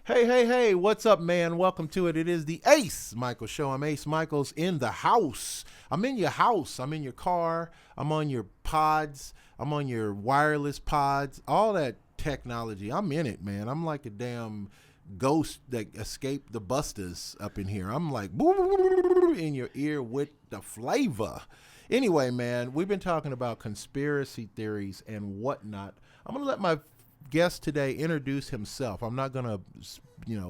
Hey, what's up, man? Welcome to it. It is the Ace Michael Show. I'm Ace Michaels in the house. I'm in your house. I'm in your car. I'm on your pods. I'm on your wireless pods. All that technology. I'm in it, man. I'm like a damn ghost that escaped the busters up in here. I'm like in your ear with the flavor. Anyway, man, we've been talking about conspiracy theories and whatnot. I'm going to let my guest today introduce himself. I'm not going to,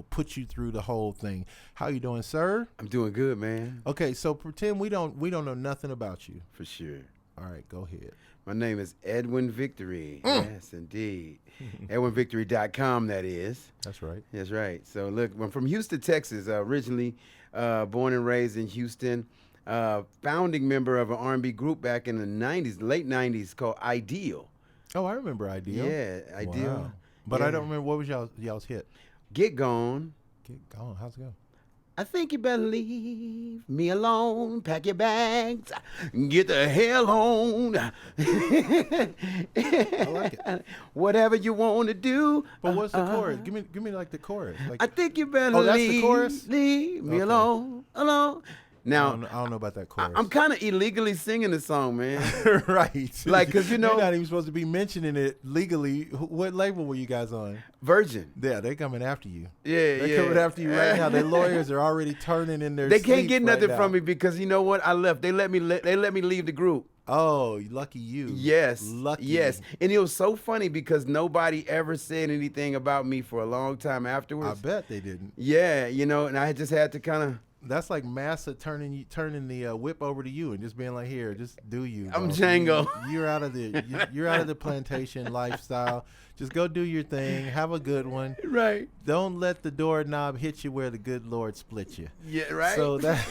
put you through the whole thing. How you doing, sir? I'm doing good, man. Okay, so pretend we don't know nothing about you. For sure. All right, go ahead. My name is Edwin Victory. Yes, indeed. EdwinVictory.com, that is. That's right. That's right. So, look, I'm from Houston, Texas. Originally born and raised in Houston. Founding member of an R&B group back in the 90s, late 90s, called Ideal. Oh, I remember Ideal. Yeah, Ideal. Wow. But yeah. I don't remember, what was y'all's hit? Get Gone. Get Gone. How's it go? I think you better leave me alone. Pack your bags. Get the hell on. I like it. Whatever you want to do. But what's the chorus? Give me like the chorus. Like, I think you better that's the chorus? leave me Okay. alone. Now, I don't know about that chorus. I'm kind of illegally singing the song, man. Right. Like, 'cause you're not even supposed to be mentioning it legally. What label were you guys on? Virgin. Yeah, they coming after you. Yeah, They're coming after you right now. Their lawyers are already turning in their They can't sleep get right nothing now. from me because you know what? I left. They let me leave the group. Oh, lucky you. Yes. Lucky. Yes. And it was so funny because nobody ever said anything about me for a long time I afterwards. bet they didn't. Yeah, and I just had to kind of. That's like Massa turning the whip over to you and just being like, "Here, just do you." I'm bro. Django. You're out of you're out of the plantation lifestyle. Just go do your thing. Have a good one. Right. Don't let the doorknob hit you where the good Lord split you. Yeah, right. So that's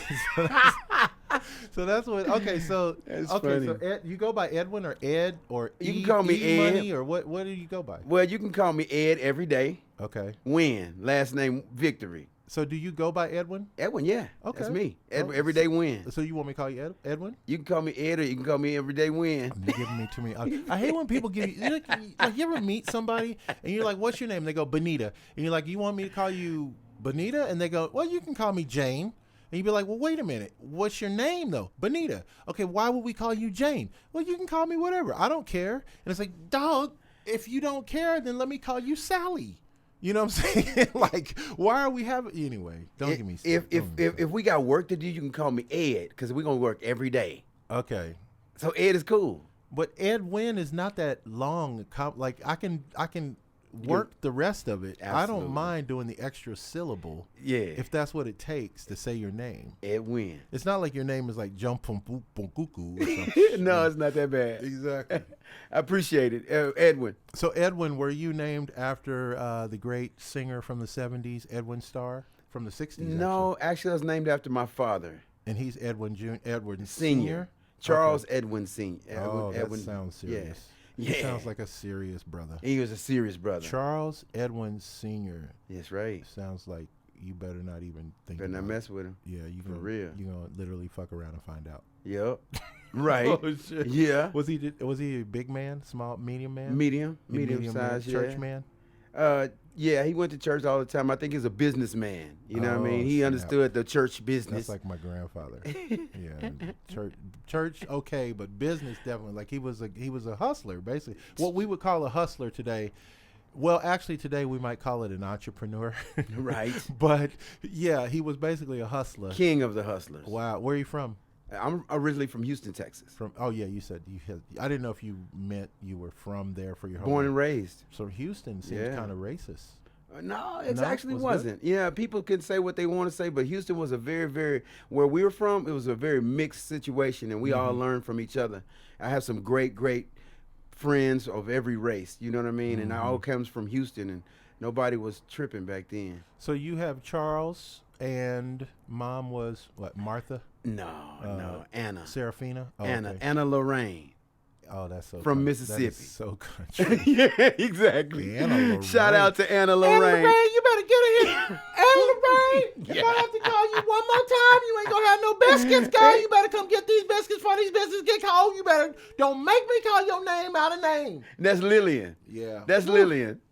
what. Okay, so That's okay, funny. so Ed, you go by Edwin or Ed or You can call me E Ed. Money or what? What do you go by? Well, you can call me Ed every day. Okay. Win. Last name Victory. So do you go by Edwin? Edwin, yeah. Okay. That's me. Oh, Everyday Win. So you want me to call you Edwin? You can call me Ed or you can call me Everyday Win. You're giving me too many. I hate when people give you like you ever meet somebody and you're like, "What's your name?" And they go, "Bonita," and you're like, "You want me to call you Bonita?" And they go, "Well, you can call me Jane." And you'd be like, "Well, wait a minute. What's your name though?" "Bonita." "Okay, why would we call you Jane?" "Well, you can call me whatever. I don't care." And it's like, "Dog, if you don't care, then let me call you Sally." You know what I'm saying? Like, why are we having anyway? Don't give me stuff. If we got work to do, you can call me Ed because we're gonna work every day. Okay. So Ed is cool. But Edwin is not that long. Like I can work the rest of it. I Absolutely. don't mind doing the extra syllable. Yeah. If that's what it takes to say your name. Edwin. It's not like your name is like Jump Pum Pum Pum Cuckoo or something. No, it's not that bad. Exactly. I appreciate it, Edwin. So Edwin, were you named after the great singer from the 70s, Edwin Starr, from the 60s? No, actually, I was named after my father, And he's Edwin Senior. Charles Edwin Senior. Oh, Edwin. that sounds serious. Yeah. He sounds like a serious brother. He was a serious brother. Charles Edwin Sr. That's right. Sounds like you better not even think Better not about mess with him. it. Yeah, you For gonna, real. You're going to literally fuck around and find out. Yep. Right. Oh, shit. Yeah. Was he a big man, small, medium man? Medium man, size, church yeah. man? Yeah, he went to church all the time. I think he's a businessman. You know what I Oh, mean? He snap. understood the church business. That's like my grandfather. Yeah, church okay, but business definitely. Like he was a hustler, basically. What we would call a hustler today. Well, actually, today we might call it an entrepreneur. Right. But yeah, he was basically a hustler. King of the hustlers. Wow, where are you from? I'm originally from Houston, Texas. Oh yeah, you said you had. I didn't know if you meant you were from there for your whole Born and life. raised. So Houston seems Yeah. kind of racist. No, it No? actually Was it wasn't. Yeah, people can say what they want to say, but Houston was a very, very, where we were from, it was a very mixed situation, and we all learned from each other. I have some great, great friends of every race, you know what I mean? And I all comes from Houston, and nobody was tripping back then. So you have Charles, and mom was what? Martha, No, Anna. Serafina, oh, Anna. okay. Anna Lorraine. Oh, that's so From country. Mississippi. That is so country. Yeah, exactly. Anna Lorraine. Shout out to Anna Lorraine. you better get in here. Anna Lorraine, if I have to call you one more time, you ain't gonna have no biscuits, girl. You better come get these biscuits before these biscuits get cold. You better don't make me call your name out of name. That's Lillian. Yeah. That's Lillian.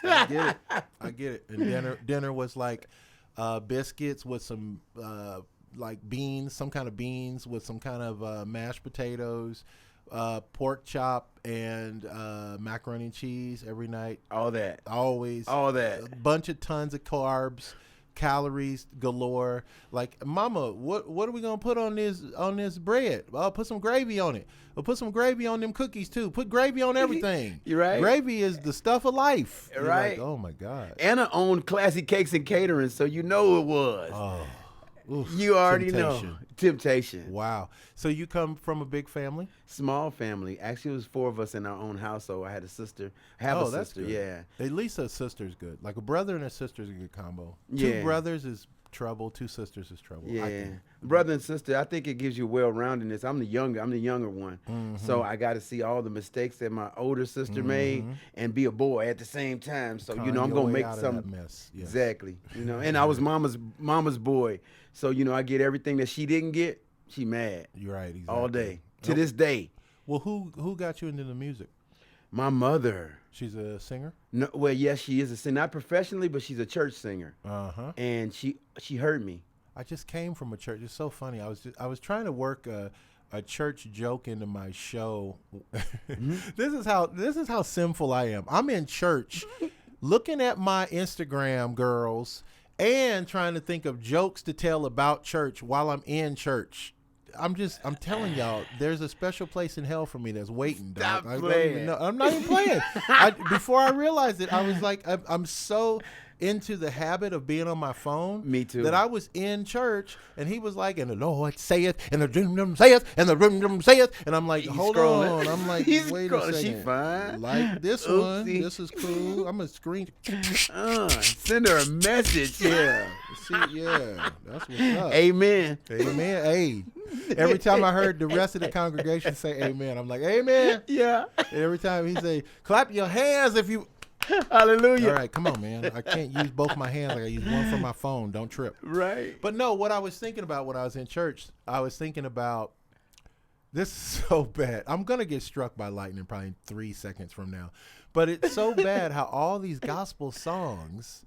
I get it. I get it. And dinner was like biscuits with some like beans, some kind of beans with some kind of mashed potatoes, pork chop, and macaroni and cheese every night. All that. Always. All that. A bunch of tons of carbs, calories galore. Like, mama, what are we gonna put on this bread? Put some gravy on it. Put some gravy on them cookies too. Put gravy on everything. You're right. Gravy is the stuff of life. You're right. like, oh my God. Anna owned Classy Cakes and Catering, so you know it was. Oh. Oof, you already temptation. know. Temptation. Wow. So you come from a big family? Small family. Actually, it was 4 of us in our own household. I had a sister. That's sister. good. Yeah. At least a sister's good. Like a brother and a sister's a good combo. Yeah. 2 brothers is trouble. 2 sisters is trouble. Yeah. Brother and sister, I think it gives you well-roundedness. I'm the younger one. Mm-hmm. So I got to see all the mistakes that my older sister made and be a boy at the same time. So, I'm going to make some mess. Yes. Exactly. And I was mama's boy. So, I get everything that she didn't get. She mad. You're right. Exactly. All day. To this day. Well, who got you into the music? My mother. She's a singer? No, well, yes, she is a singer. Not professionally, but she's a church singer. Uh-huh. And she heard me. I just came from a church. It's so funny. I was trying to work a church joke into my show. This is how sinful I am. I'm in church looking at my Instagram girls and trying to think of jokes to tell about church while I'm in church. I'm telling y'all, there's a special place in hell for me that's waiting. Stop dog. playing. I'm not even playing. Before I realized it, I was like, I'm so into the habit of being on my phone. Me too. That I was in church and he was like, and the Lord saith, and the room saith, and the room saith, and I'm like, hold on. I'm like, He's wait scrolling. a second. She fine. Like this one. This is cool. I'm gonna screen. Send her a message. Yeah. See, yeah, that's what's up. Amen. Amen. Hey. Every time I heard the rest of the congregation say amen, I'm like, amen. Yeah. And every time he say, clap your hands if you. Hallelujah. All right, come on, man. I can't use both my hands. I use one for my phone. Don't trip. Right. But no, what I was thinking about when I was in church, I was thinking about, this is so bad. I'm going to get struck by lightning probably 3 seconds from now. But it's so bad how all these gospel songs,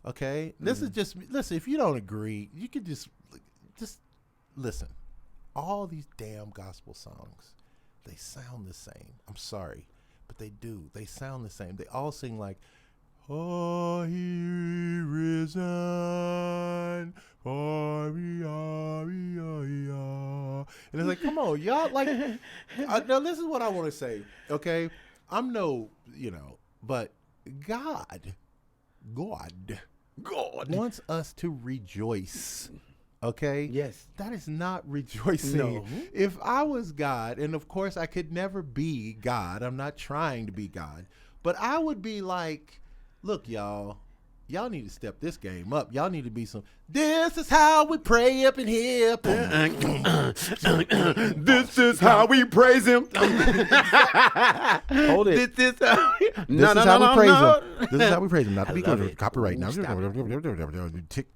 okay, this is just, listen, if you don't agree, you could just listen. All these damn gospel songs, they sound the same. I'm sorry, but they do. They sound the same. They all sing like, "Oh, he risen, for we are, and it's like, come on, y'all. Like, now this is what I want to say. Okay, I'm no, but God wants us to rejoice. Okay? Yes. That is not rejoicing. No. If I was God, and of course I could never be God, I'm not trying to be God, but I would be like, look, y'all need to step this game up. Y'all need to be this is how we pray up in here. This is how we praise him. Hold it. This is how we praise him. This is how we praise him. Not to be copyright now.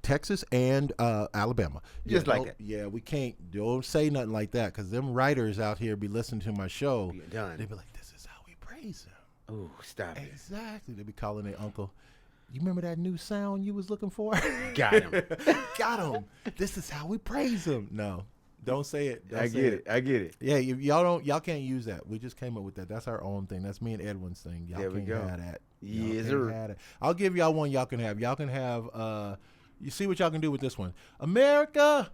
Texas and Alabama. Just like that. Yeah, we can't. Don't say nothing like that because them writers out here be listening to my show. Done. They be like, this is how we praise him. Oh, stop it. Exactly. They be calling their uncle. You remember that new sound you was looking for? Got him. Got him. This is how we praise him. No, don't say it. I get it. Yeah, y'all can't use that. We just came up with that. That's our own thing. That's me and Edwin's thing. Y'all there we can't go. have that. Yes, sir. I'll give y'all one y'all can have. Y'all can have, you see what y'all can do with this one. America,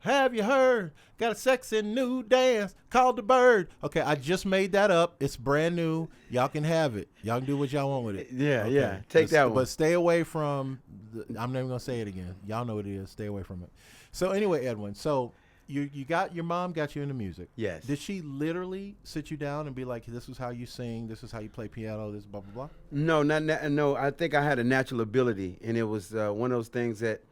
have you heard? Got a sexy new dance called the Bird. Okay, I just made that up. It's brand new. Y'all can have it. Y'all can do what y'all want with it. Yeah, okay. yeah. Take that one. But stay away from, I'm never going to say it again. Y'all know what it is. Stay away from it. So anyway, Edwin, so you got, your mom got you into music. Yes. Did she literally sit you down and be like, this is how you sing, this is how you play piano, this blah, blah, blah? No, no. I think I had a natural ability, and it was one of those things that,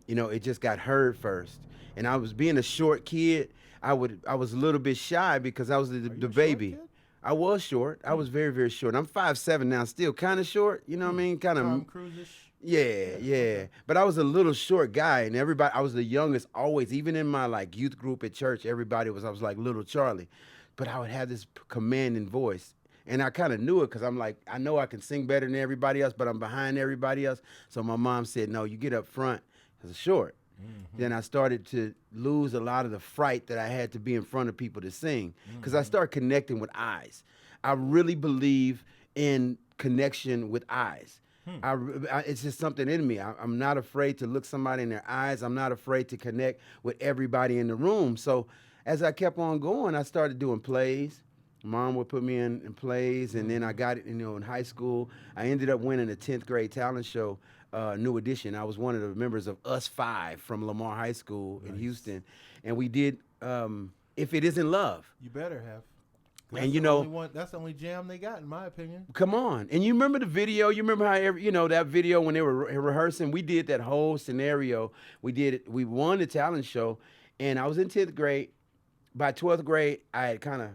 it just got heard first. And I was being a short kid. I was a little bit shy because I was the baby. I was short. I was very, very short. I'm 5'7" now, still kind of short. You know what I mean? Kind of. Tom Cruise-ish? Yeah. Okay. But I was a little short guy, and I was the youngest always. Even in my youth group at church, I was like little Charlie. But I would have this commanding voice, And I kind of knew it because I'm like, I know I can sing better than everybody else, but I'm behind everybody else. So my mom said, no, you get up front as a short. Then I started to lose a lot of the fright that I had to be in front of people to sing because I started connecting with eyes. I really believe in connection with eyes. It's just something in me. I'm not afraid to look somebody in their eyes. I'm not afraid to connect with everybody in the room. So as I kept on going, I started doing plays. Mom would put me in plays, and then I got it, in high school. I ended up winning a 10th grade talent show, New Edition. I was one of the members of Us 5 from Lamar High School in Houston, and we did If It Isn't Love. You better have. And That's the only jam they got, in my opinion. Come on. And you remember the video? You remember how that video when they were rehearsing? We did that whole scenario. We did it. We won the talent show, and I was in 10th grade. By 12th grade, I had kind of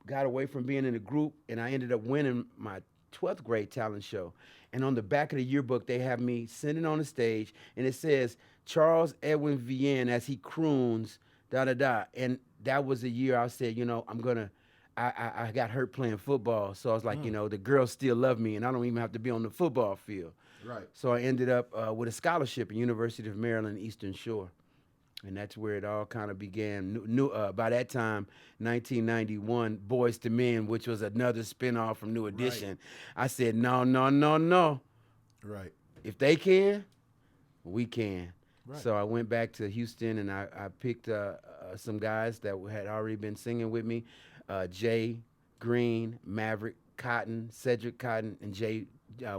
got away from being in a group, and I ended up winning my 12th grade talent show. And on the back of the yearbook, they have me sitting on the stage, and it says Charles Edwin Vienne as he croons, da-da-da. And that was the year I said, I got hurt playing football. So I was like, the girls still love me, and I don't even have to be on the football field. Right. So I ended up with a scholarship at University of Maryland, Eastern Shore. And that's where it all kind of began. By that time, 1991, Boys to Men, which was another spinoff from New Edition. Right. I said, no. Right. If they can, we can. Right. So I went back to Houston, and I picked some guys that had already been singing with me. Jay Green, Maverick Cotton, Cedric Cotton, and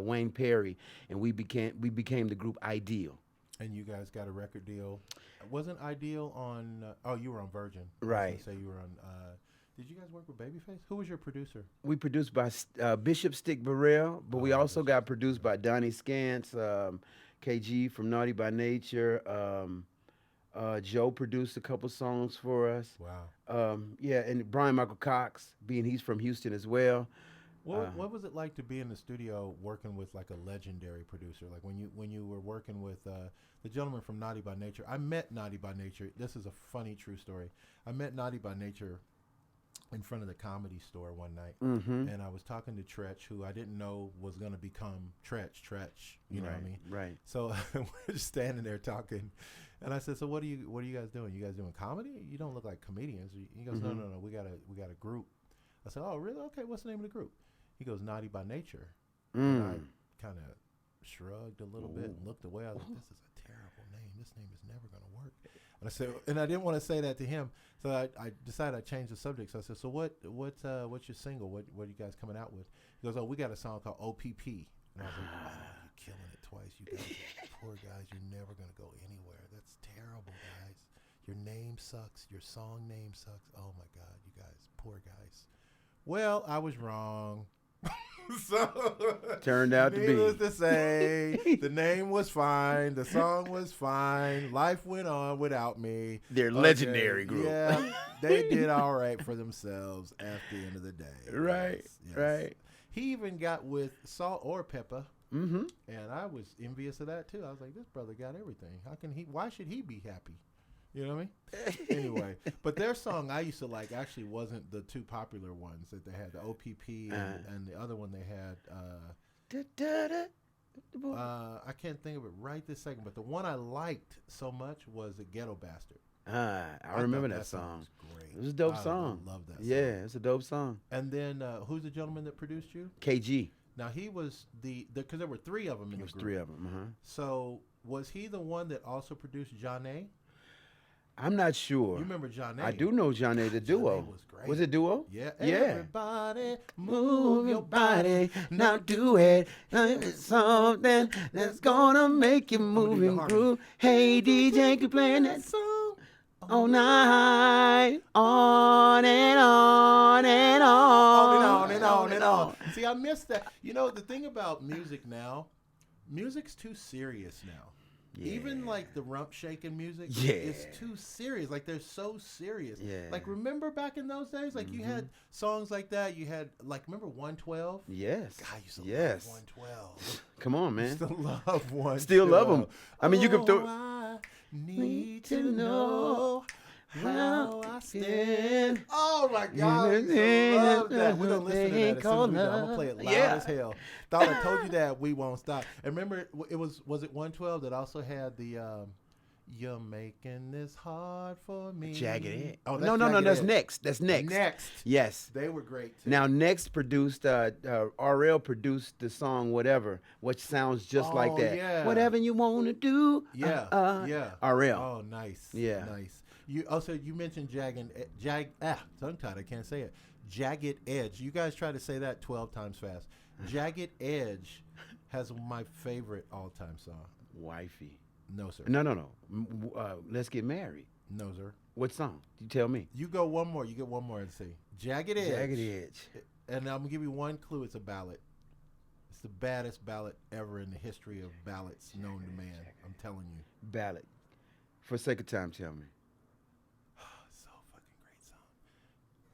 Wayne Perry. And we became the group Ideal. And you guys got a record deal. Wasn't Ideal on? You were on Virgin, right? I was gonna say you were on. Did you guys work with Babyface? Who was your producer? We produced by Bishop Stick Burrell, but we also got produced by Donnie Scance, KG from Naughty by Nature. Joe produced a couple songs for us. Wow. And Brian Michael Cox, he's from Houston as well. What was it like to be in the studio working with like a legendary producer? Like when you were working with the gentleman from Naughty by Nature. I met Naughty by Nature. This is a funny true story. I met Naughty by Nature in front of the Comedy Store one night, and I was talking to Tretch, who I didn't know was going to become Tretch. You know what I mean? Right. So we're just standing there talking, and I said, "So what are you guys doing? You guys doing comedy? You don't look like comedians." He goes, "No. We got a group." I said, "Oh, really? Okay. What's the name of the group?" He goes, Naughty by Nature. And I kind of shrugged a little bit and looked away. I was like, this is a terrible name. This name is never going to work. And I said, and I didn't want to say that to him. So I decided I'd change the subject. So I said, so what's your single? What are you guys coming out with? He goes, we got a song called OPP. And I was like, oh, you're killing it twice. You guys, poor guys, you're never going to go anywhere. That's terrible, guys. Your name sucks. Your song name sucks. Oh, my God, you guys, poor guys. Well, I was wrong. So turned out to be. Needless to say, the name was fine, the song was fine, life went on without me. They're legendary group. Yeah, they did all right for themselves at the end of the day. Right, yes. Right. He even got with Salt or Pepper, and I was envious of that too. I was like, this brother got everything. Why should he be happy? You know what I mean? Anyway, but their song I used to like actually wasn't the two popular ones that they had, the OPP and the other one they had. I can't think of it right this second, but the one I liked so much was the Ghetto Bastard. I remember that song. Great. It was a dope song. I love that song. Yeah, it's a dope song. And then who's the gentleman that produced you? KG. Now he was because there were three of them in the group. There was three of them. So was he the one that also produced Johnny? I'm not sure. You remember Johnny? I do know Johnny, the duo. Johnny was great. Was it duo? Yeah. Yeah. Everybody move your body. Now do it. It's something that's gonna make you move and groove. Hey, DJ, keep playing that song all night. On and on and on. On and on and on. See, I missed that. You know, the thing about music now, music's too serious now. Yeah. Even like the rump shaking music is too serious. Like they're so serious. Yeah. Like remember back in those days, like you had songs like that. You had like remember 112? Yes. God, I used to love 112. Come on, man. Still love 112. Still love them. I mean, you could throw. I need to know how I stand. Oh my God, I used to love that. We're gonna listen to that as soon as we done. I'm gonna play it loud as hell. Thought I told you that we won't stop. And remember, it was it 112 that also had the "You're making this hard for me." Jagged Edge. Oh, no, that's next. That's next. Next. Yes. They were great too. Now, Next produced, RL produced the song Whatever, which sounds just like that. Yeah. Whatever you want to do. Yeah. RL. Oh, nice. Yeah. Nice. You also you mentioned tongue tied. I can't say it. Jagged Edge. You guys try to say that 12 times fast. Jagged Edge has my favorite all-time song. Wifey. No, sir. No. Let's Get Married. No, sir. What song? You tell me. You go one more. You get one more and see. Jagged Edge. Jagged Edge. And I'm going to give you one clue. It's a ballad. It's the baddest ballad ever in the history of ballads known to man. I'm telling you. Ballad. For sake of time, tell me. So fucking great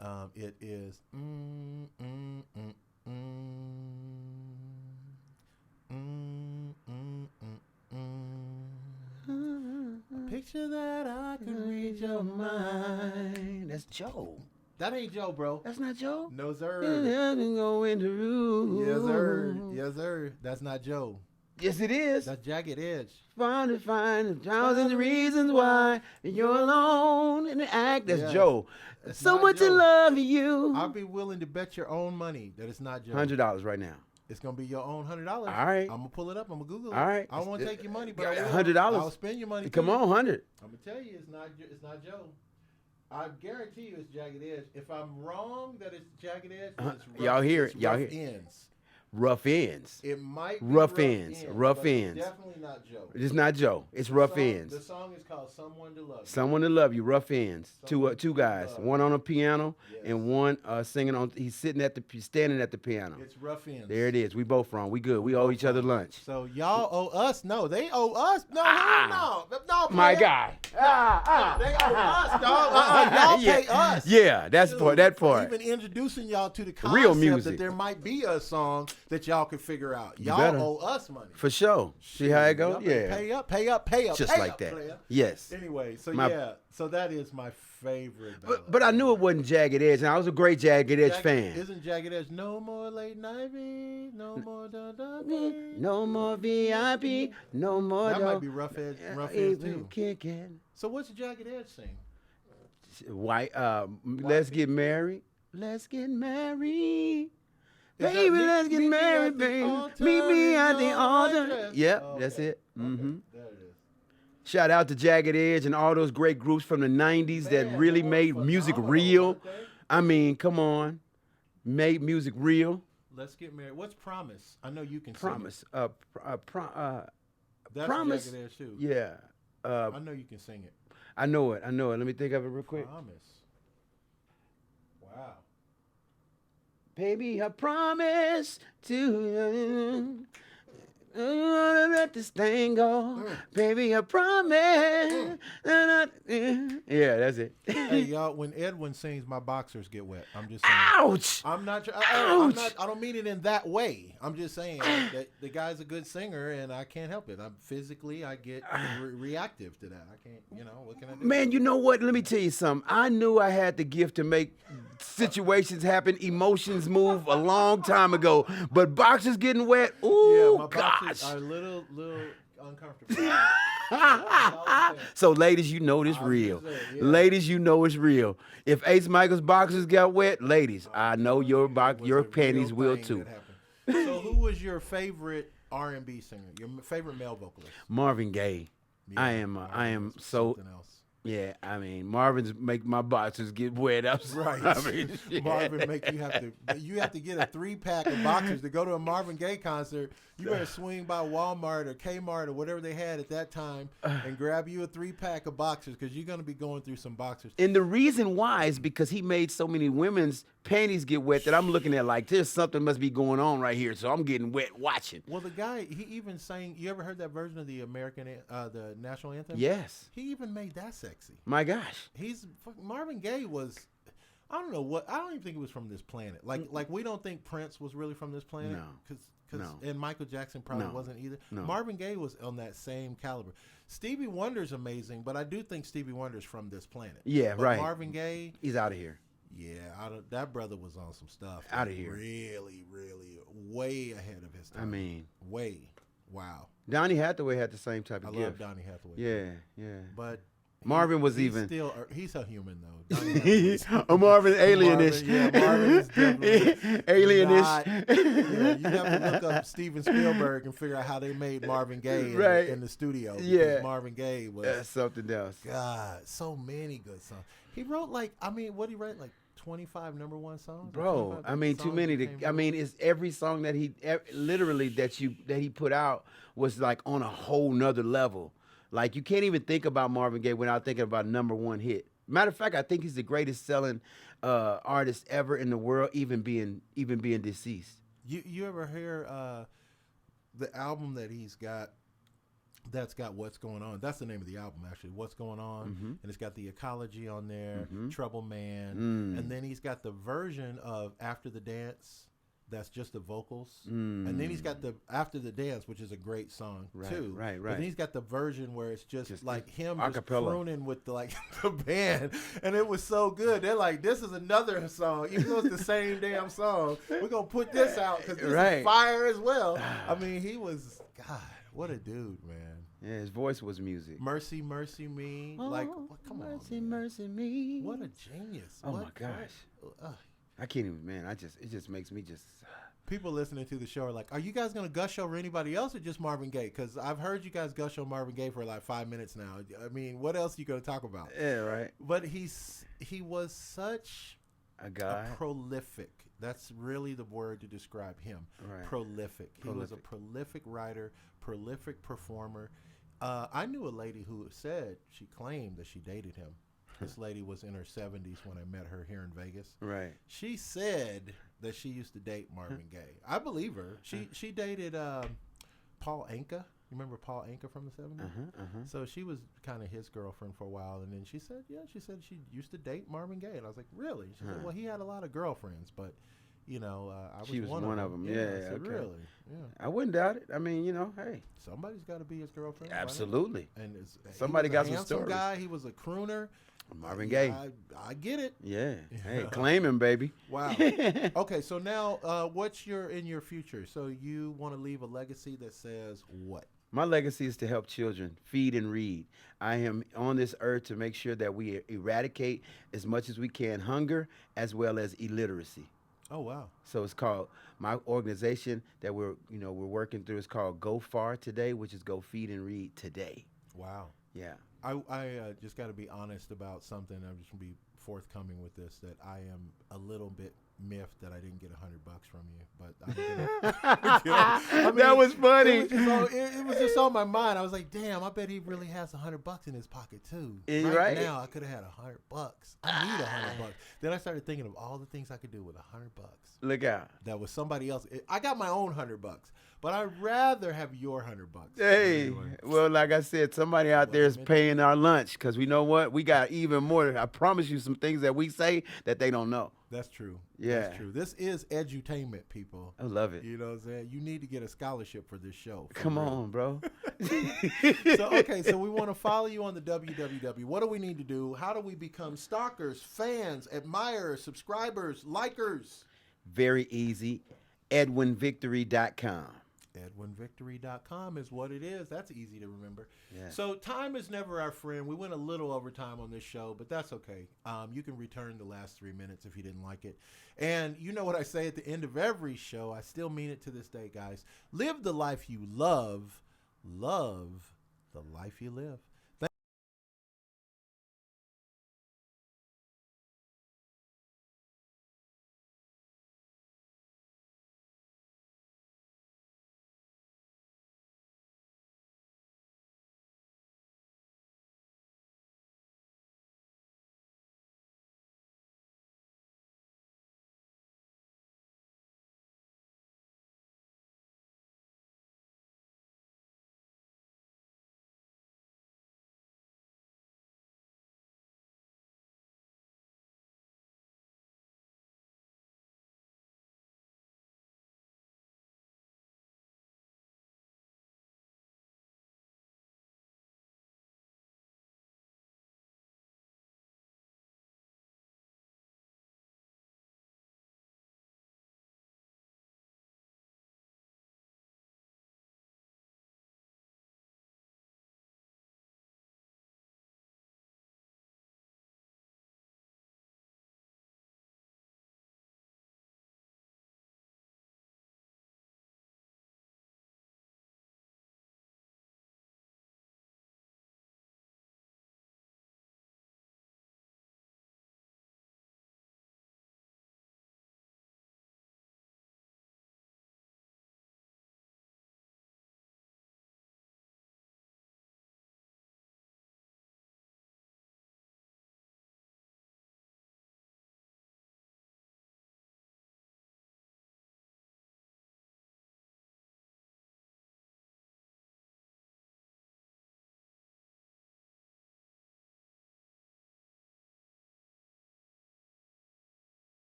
song. It is. Picture that I could read your mind. That's Joe. That ain't Joe, bro. That's not Joe? No, sir. Go in the room. Yes, sir. Yes, sir. That's not Joe. Yes, it is. That's Jagged Edge. Find 1,000 reasons why you're alone in the act. That's Joe. That's so not much Joe. to love you. I'll be willing to bet your own money that it's not Joe. $100 right now. It's gonna be your own $100. All right. I'm gonna pull it up. I'm gonna Google it. All right. I won't take your money, but I will. $100. I'll spend your money. Come too. on, 100. I'm gonna tell you, it's not Joe. I guarantee you, it's Jagged Edge. If I'm wrong that it's Jagged Edge, it's rough, y'all hear it. it's Y'all rough hear ends. Rough Ends. It might be Rough Ends. Rough but Ends. It's definitely not Joe. It's not Joe. It's Rough Ends. The song is called "Someone to Love You." Someone to Love You. Rough Ends. Someone Two to guys. love. One on a piano Yes. and one singing on. He's standing at the piano. It's Rough Ends. There it is. We both wrong. We good. We owe each other lunch. So y'all owe us. No, they owe us. No. My player. guy. They owe us, dog. Y'all Yeah. pay us. Yeah, that's Dude, part. That for part. Even introducing y'all to the concept Real music. that there might be a song that y'all could figure out. Y'all better. owe us money. For sure. See how it goes? Y'all better Yeah. Pay up. Just pay like up, that. player. Yes. Anyway, so My- so that is my favorite ballad. But I knew it wasn't Jagged Edge, and I was a great Jagged Edge Jagged- fan. Isn't Jagged Edge no more late night beat, no more No more VIP, no more. That might be Rough Edge too. Kicking. So what's Jagged Edge sing? White. Let's get married. Let's get married. Is that Baby, meet- let's get meet me married, at the baby. altar Meet me in at the your altar. address. Yep, Oh, that's okay. it. Mm-hmm. There it is. Shout out to Jagged Edge and all those great groups from the 90s that Man, really they were made music phenomenal, real. weren't they? I mean, come on. Made music real. Let's get married. What's Promise? I know you can Promise. sing it. That's Promise. Promise. Jagged Edge too. Yeah. I know you can sing it. I know it. Let me think of it real quick. Promise. Wow. Baby, I promise to let this thing go. Baby, I promise. Yeah, that's it. Hey y'all, when Edwin sings, my boxers get wet. I'm just saying. Ouch! I'm not. Ouch! I don't mean it in that way. I'm just saying that the guy's a good singer, and I can't help it. I'm physically, I get reactive to that. I can't. You know, what can I do? Man, you know what? Let me tell you something. I knew I had the gift to make situations happen, emotions move a long time ago. But boxers getting wet, ooh, yeah, my boxers gosh. are a little uncomfortable. So, ladies, you know this I'm real. just saying, yeah. Ladies, you know it's real. If Ace Michael's boxers got wet, ladies, I know your It was your a panties real will thing too. that happened. So, who was your favorite R&B singer? Your favorite male vocalist? Marvin Gaye. Yeah, I am Marvin was so something else. yeah. I mean, Marvin's make my boxers get wet. Right. I mean, shit. Marvin make you have to get a 3-pack of boxers to go to a Marvin Gaye concert. You better swing by Walmart or Kmart or whatever they had at that time and grab you a 3-pack of boxers because you're going to be going through some boxers. And the reason why is because he made so many women's panties get wet that I'm looking at like there's something must be going on right here. So I'm getting wet watching. Well, the guy, he even sang, you ever heard that version of the the national anthem? Yes. He even made that sexy. My gosh. Marvin Gaye was, I don't know what, I don't even think he was from this planet. Like we don't think Prince was really from this planet. No. Because No. And Michael Jackson probably No. wasn't either. No. Marvin Gaye was on that same caliber. Stevie Wonder's amazing, but I do think Stevie Wonder's from this planet. Yeah, but right. Marvin Gaye, He's out of here. yeah, that brother was on some stuff. Outta here. Really, really way ahead of his time. I mean, way. Wow. Donny Hathaway had the same type I of love gift. Donny Hathaway. Yeah, yeah. But Marvin was he's even. still he's a human though. Donny Hathaway's- Marvin alienish. Marvin is definitely alienish. not- yeah, you have to look up Steven Spielberg and figure out how they made Marvin Gaye Right. in the studio. Because Yeah. Marvin Gaye was That's something else. God, so many good songs. He wrote what he wrote like 25 #1 songs. Bro, I mean, too many. It's every song that literally that he put out was like on a whole nother level. Like you can't even think about Marvin Gaye without thinking about #1 hit. Matter of fact, I think he's the greatest selling artist ever in the world, even being deceased. You ever hear the album that he's got? That's got What's Going On. That's the name of the album, actually. What's Going On. Mm-hmm. And it's got the Ecology on there, Trouble Man. Mm. And then he's got the version of After the Dance. That's just the vocals. And then he's got the After the Dance, which is a great song, too. Right. But then he's got the version where it's just like him just acapella. crooning with the band. And it was so good. They're like, this is another song. Even though it's the same damn song, we're going to put this out because this is fire as well. I mean, he was, God, what a dude, man. Yeah, his voice was music. Mercy, Mercy Me. Come on. Mercy, Man. mercy me. What a genius. Oh, my gosh. I can't even, man. It just makes me just. People listening to the show are like, are you guys going to gush over anybody else or just Marvin Gaye? Because I've heard you guys gush on Marvin Gaye for like 5 minutes now. I mean, what else are you going to talk about? Yeah, right. But he was such A guy. prolific. That's really the word to describe him. Right. Prolific. He was a prolific writer, prolific performer. I knew a lady who she claimed that she dated him. This lady was in her 70s when I met her here in Vegas. Right. She said that she used to date Marvin Gaye. I believe her. She dated Paul Anka. You remember Paul Anka from the 70s? So she was kind of his girlfriend for a while. And then she said she used to date Marvin Gaye. And I was like, really? She said, well, he had a lot of girlfriends, but, She was one of them. Yeah, I said, okay. Really? Yeah. I wouldn't doubt it. I mean, hey. Somebody's got to be his girlfriend. Absolutely. And Somebody got some handsome stories. guy. He was a crooner. Marvin Gaye. I get it. Yeah. Hey, claim him, baby. Wow. Okay, so now what's in your future? So you want to leave a legacy that says what? My legacy is to help children feed and read. I am on this earth to make sure that we eradicate as much as we can hunger as well as illiteracy. Oh, wow. So it's called, my organization that we're working through is called Go Far Today, which is Go Feed and Read Today. Wow. Yeah. I just got to be honest about something. I'm just going to be forthcoming with this, that I am a little bit miffed that I didn't get $100 from you, but that was funny. It was just on my mind. I was like, damn, I bet he really has $100 in his pocket too. Right now, I could have had $100. I need $100. Then I started thinking of all the things I could do with $100. Look out. That was somebody else. I got my own $100, but I'd rather have your $100. Hey, anyway. Well, like I said, somebody out there is paying our lunch because we know what? We got even more. I promise you some things that we say that they don't know. That's true. Yeah. That's true. This is edutainment, people. I love it. You know what I'm saying? You need to get a scholarship for this show. Come on, bro. So we want to follow you on the www. What do we need to do? How do we become stalkers, fans, admirers, subscribers, likers? Very easy. EdwinVictory.com. EdwinVictory.com is what it is. That's easy to remember. Yeah. So time is never our friend. We went a little over time on this show, but that's okay. You can return the last 3 minutes if you didn't like it. And you know what I say at the end of every show. I still mean it to this day, guys. Live the life you love. Love the life you live.